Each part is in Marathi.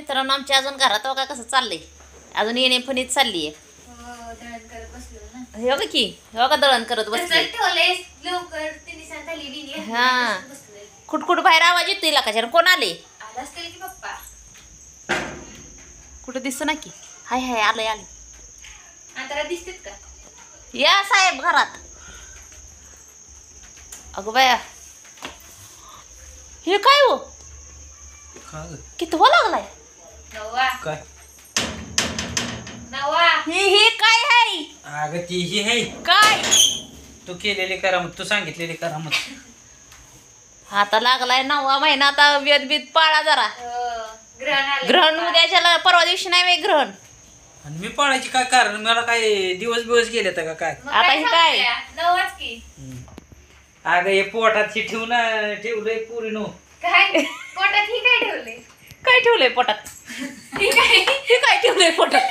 मित्रांनो आमच्या अजून घरात का कसं चाललंय अजून येणे फणीत चालली आहे हे बघ की हे बघा दळण करत बसले हा कुटकुट बाहेर आवाज येतोय लाकाच्या कोण आले कुठं दिसत ना की हाय हाय आलंय आले दिसतेत का या साहेब घरात अगं बाया हे काय हो कितवा लागलाय काय हे काय आहे अगं ती ही आहे काय तू केलेली करामत तू सांगितलेली करामत आता लागलाय 9वा महिना आता वेद बीत पाळा जरा ग्रहण उद्याच्याला परवा दिवशी नाही वे ग्रहण आणि मी पाळायची काय कारण मला काय दिवस गेले तर का काय आता हे काय अगं हे पोटात ठेवलंय पुरी नो काय ठेवलंय पोटात हे काय ठेवलंय पोटात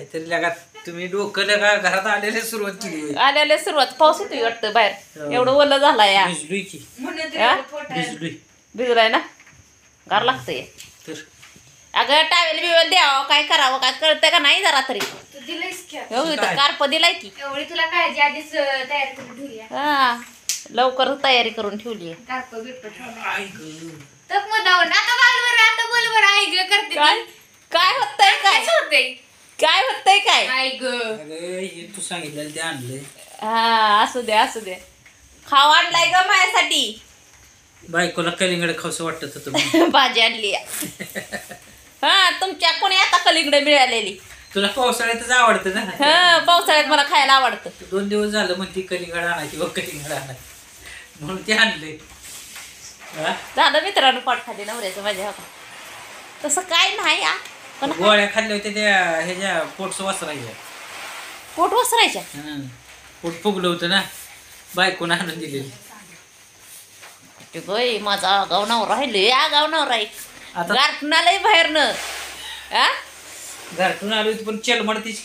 काहीतरी लगा तुम्ही डोकं लगा घरात आलेले सुरुवात केली आल्याला सुरुवात पाऊस येतोय वाटतं बाहेर एवढं ओलं झालाय या भिजलोय की भिजलोय भिजलाय ना गार लागतंय तर अगं टावेल बिवेल द्यावं काय करावं काय कळतंय का नाही जरा तरी कार्प दिलाय की एवढी तुला काळजी आधीच तयार करून ठेवली हा लवकर तयारी करून ठेवली कार्प बिर्प ठेवलं तर मग आता बोल बरं आई ग करते काय काय होतंय काय होतंय काय होतंय काय आई ग अगं हे तू सांगितलं ते आणलंय हा असू दे खाऊ आणलाय ग माझ्यासाठी बायकोला कलिंगड खावसं वाटत होतं भाजी आणली हा तुमच्या कोणी आता कलिंगड मिळालेली तुला पावसाळ्यातच आवडतं ना हा पावसाळ्यात मला खायला आवडतं 2 दिवस झालं म्हणती कलिंगड आणायची व कलिंगड आणायची म्हणून ते आणलंय झालं मित्रांनो पोट खाली नवऱ्याचं माझ्या तसं काय नाही पण गोळ्या खाल्ल्या होत्या त्या ह्याच्या पोटचं वासरायच्या पोट वसरायच्या पोट फुगलं होतं ना बायकोनं आणून दिलेली बाई माझा आगाव नवरा राहिले आगाव नवरा आहे आता गारठून आलंय बाहेरनं घरातून आलो पण चलमडतीच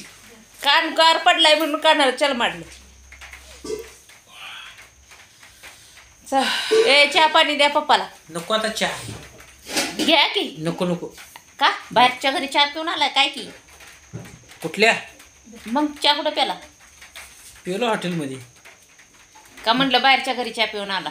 कान गार पडलाय म्हणून कानाला चल मारलं ए चहा पाणी द्या पप्पाला नको आता चहा घ्या की नको का बाहेरच्या घरी चहा पिऊन आलाय काय की कुठल्या मग चहा कुठं प्याला पिवलं हॉटेलमध्ये का म्हणलं बाहेरच्या घरी चहा पिऊन आला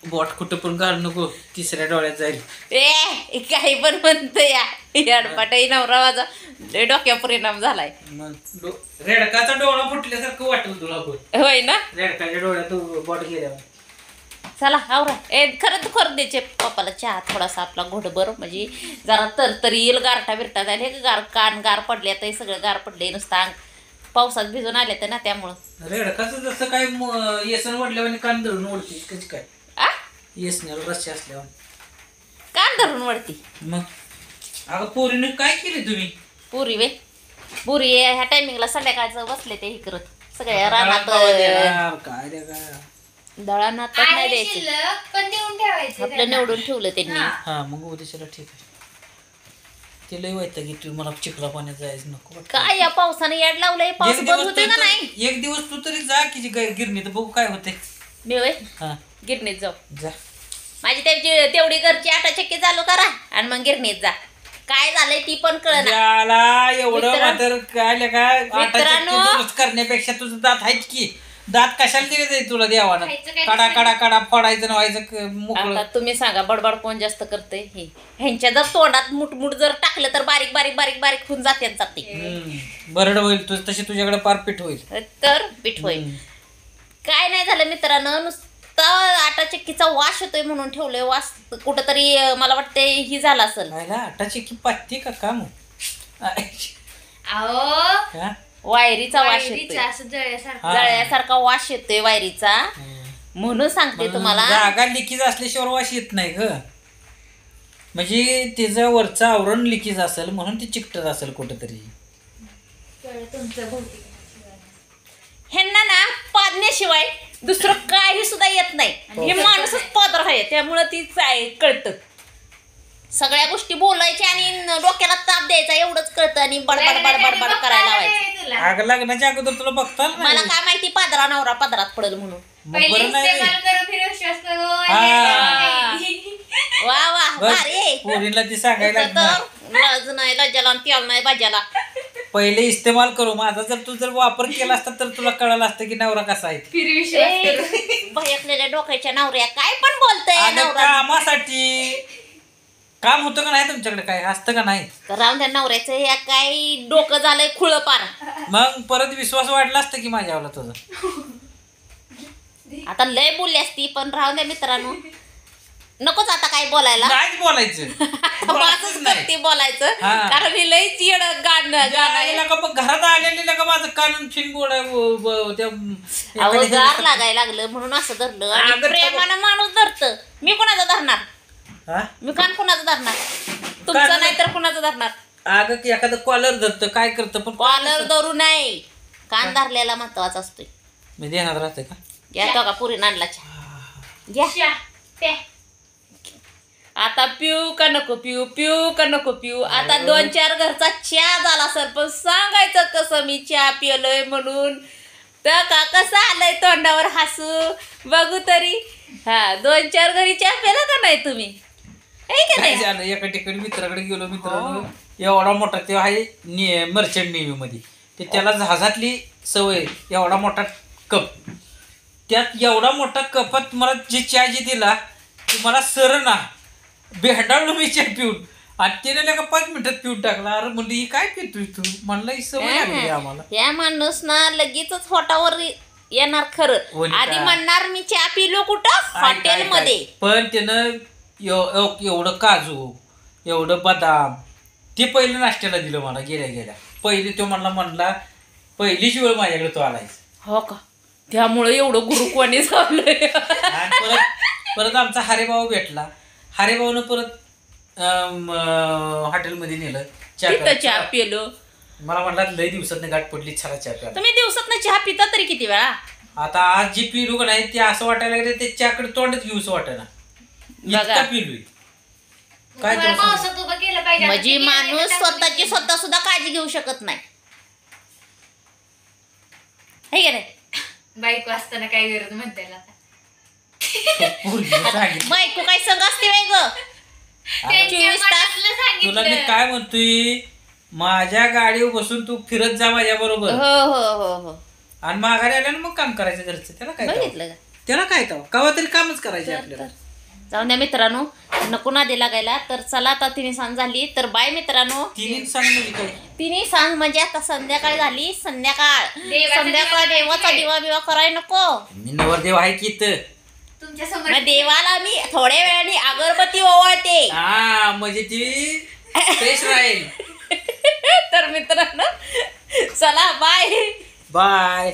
बोट कुठं पण घाल नको तिसऱ्या डोळ्यात जाईल ए काही पण म्हणत या अडपाटाई नवरा माझा लय डोक्या परिणाम झालाय मग रेडकाचा डोळा फुटल्यासारखं वाटलं तुला होय ना रेडकाच्या डोळ्यात बोट गेल्यावर चला आवरा खरं द्यायचे पप्पाला चहा थोडासा आपला घोडभर म्हणजे जरा तरतरी येईल गारठा बिरटा जाईल हे गार कान गार पडले आता हे सगळं गार पडले नुसतं अंग पावसात भिजून आले तर ना त्यामुळं रेडकाचं जसं काय येसन वडल्यावर कान धरून ओढते कशी काय येसण्याला रस्ते असल्यावर कान धरून वळती मग अगं पोरीने काय केले तुम्ही पुरी ह्या टायमिंगला संध्याकाळचं बसले ते हे करत सगळ्या रानात काय रे का दळानात नाही द्यायचं पण देऊन ठेवायचं आपलं निवडून ठेवलं त्यांनी हा मग उद्याच्याला ठीक आहे ते लय वाटतं की तू मला चिखला पाण्यात जायचं नको काय या पावसाने याड लावलंय पाऊस बंद होतोय का नाही एक दिवस तू तरी जा की गिरणी तर बघू काय होते मी होय हा गिरणीत जाऊ जा माझी तेवढी घरची आटाचक्की चालू करा आणि मग गिरणीत जा काय झालंय ती पण कळना त्याला एवढं मात्र काय मित्रांनो करण्यापेक्षा तुझं दात आहेत की दात कशाला दिले जाईल तुला देवानं कडा फोडायचं व्हायचं मोकळं आता तुम्ही सांगा बडबड कोण जास्त करतंय हे ह्यांच्या जर तोंडात मुठमुठ जर टाकलं तर बारीक बारीक बारीक बारीक होऊन जाते बरड होईल तुझ तशी तुझ्याकडे पार पीठ होईल तर पीठ होईल काय नाही झालं मित्रांनो नुसतं आटा चक्कीचा वास येतोय म्हणून ठेवलंय वास कुठंतरी मला वाटतंय ही झाला असेल आटाची की पाती का काम वायरीचा वास येतोय जळ्यासारखा वास येतोय वायरीचा म्हणून सांगते तुम्हाला जागा लिकीज असल्याशिवाय वास येत नाही ग म्हणजे त्याचं वरचं आवरण लिकीज असेल म्हणून ते चिकटत असेल कुठंतरी ह्यांना ना पाजण्याशिवाय दुसरं काही सुद्धा येत नाही हे माणूसच पादर आहे त्यामुळं ती कळतं सगळ्या गोष्टी बोलायच्या आणि डोक्याला ताप द्यायचा एवढंच कळतं आणि बडबड बडबड बड करायला लावायचं आग लग्नाच्या अगोदर तुला बघता मला काय माहिती पादरा नवरा पदरात पडेल म्हणून वा वा बस भारी आहे. पोरीला ती सांगायला इथं लागणार. तर लज नाही लज्जाला आणि तेल नाही भाज्याला. पहिले इस्तेमाल करू माझा जर तू जर वापर केला असता तर तुला कळलं असतं की नवरा कसा आहे. फिर विश्वास करू. भयकलेल्या डोक्याच्या नवऱ्या काय पण बोलतय आणि नवरा. कामासाठी काम होतं का नाही तुमच्याकडे काय असतं का नाही. तर राहून त्या नवऱ्याचं या काय डोकं झालंय खुळ पार. मग परत विश्वास वाढला असतं की माझ्यावर तुझं. आता लय बोलली असती पण राहून द्या मित्रांनो. नकोच आता काय बोलायला. नाहीच बोलायचं. बोलायचंच वाचच नाही. करते बोलायचं हा. कारण मी लय चिड गाणं आलेला का मग घरात आलेली का माझं कानून फिन गोड अहो गार लागायला लागलं म्हणून असं धरलं आणि अगं, प्रेमानं माणूस धरतं. मी कोणाचं धरणार. मी कान कोणाचं धरणार. तुमचं नाही तर कोणाचं धरणार. अगं की एखादं कॉलर धरतं काय करतं पण कॉलर धरू नाही. कान धरलेला महत्वाचा असतोय. मी देणार राहते का. घ्या तो का पुरी आणला चहा. घ्या. शा, प्या. आता पिऊ का नको पिऊ पिऊ का नको पिऊ. आता 2-4 घरचा चहा झाला सर पण सांगायचं कसं मी चहा पिलोय म्हणून. तर का कसं आलंय तोंडावर हसू बघू तरी. हा 2-4 घरी चहा पिला का नाही तुम्ही. हे का काय नाही. झालं एका ठिकाणी मित्राकडे गेलो मित्रांनो एवढा मोठा ते आहे मर्चंट नेव्ही मध्ये ते त्याला जहाजातली सवय एवढा मोठा कप त्यात एवढा मोठा कपात मला जी चहा जी दिला ती मला सर ना भेटाळलो मी चहा पिऊन आणि त्याने का 5 मिनिटात पिऊन टाकला. अरे म्हणलं ही काय पितोय तू म्हणलं ही सवय लागली आम्हाला. या माणूस ना लगेच होटावर येणार खरं. वनिता. आधी म्हणणार मी चहा पिलो कुठं हॉटेलमध्ये. पण त्यानं एवढं काजू एवढं बदाम ते पहिलं नाश्त्याला दिलं मला गेल्या गेल्या. पहिले तो म्हणला पहिलीच वेळ माझ्याकडे तो आलायच. हो का त्यामुळे एवढं गुरु कोणी झालंय. आणि परत आमचा हरेभाऊ भेटला. हरेभाऊनं परत हॉटेलमध्ये नेलं तिथं चहा पिलो. मला म्हणला लय दिवसात गाठ पडली छाला चहा प्यायला. तुम्ही दिवसात चहा पिता तरी किती वेळा. आता आज जी पिलू का नाही ते असं वाटायला लागले ते चहाकडे तोंडच घेऊस वाटेना इतका पिलोय काय तुम्हाला तुला सांगू? पावसात उभं केलं पाहिजे. आता म्हणजे ते गेलं माणूस का स्वतःची स्वतः सुद्धा काळजी घेऊ शकत नाही. हे का नाही. बायको असताना काय गरज म्हणते आता. पोरगीनं सांगितलं. बायको काय संग असते बाई ग. त्यांच्या 24 तास. मनातलं तुला मी सांगितलं. काय म्हणतोय माझ्या गाडीवर बसून तू फिरत जा माझ्या बरोबर हो हो हो हो आणि माघारी आल्यानं मग काम करायचं घरचं. त्याला काय तेव्हा? बघितलं का. त्याला काय तेव्हा कवा तरी कामच करायचे तर- आपल्याला. तर. जाऊन द्या मित्रांनो नको नादी लागायला. तर चला आता 3 सांज झाली तर बाय मित्रांनो. तिने सांग म्हणजे काय 3 सांज म्हणजे आता संध्याकाळ झाली. संध्याकाळ देवाचा संध्याकाळ दिवा देवाचा करायचा. दिवा बिवा करायला नको. मी नवरदेव आहे की इथं. तुमच्या समोर मग देवाला मी थोड्या वेळाने अगरबत्ती ओवाळते. हा म्हणजे ती फ्रेश राहील. तर मित्रांनो चला बाय. बाय.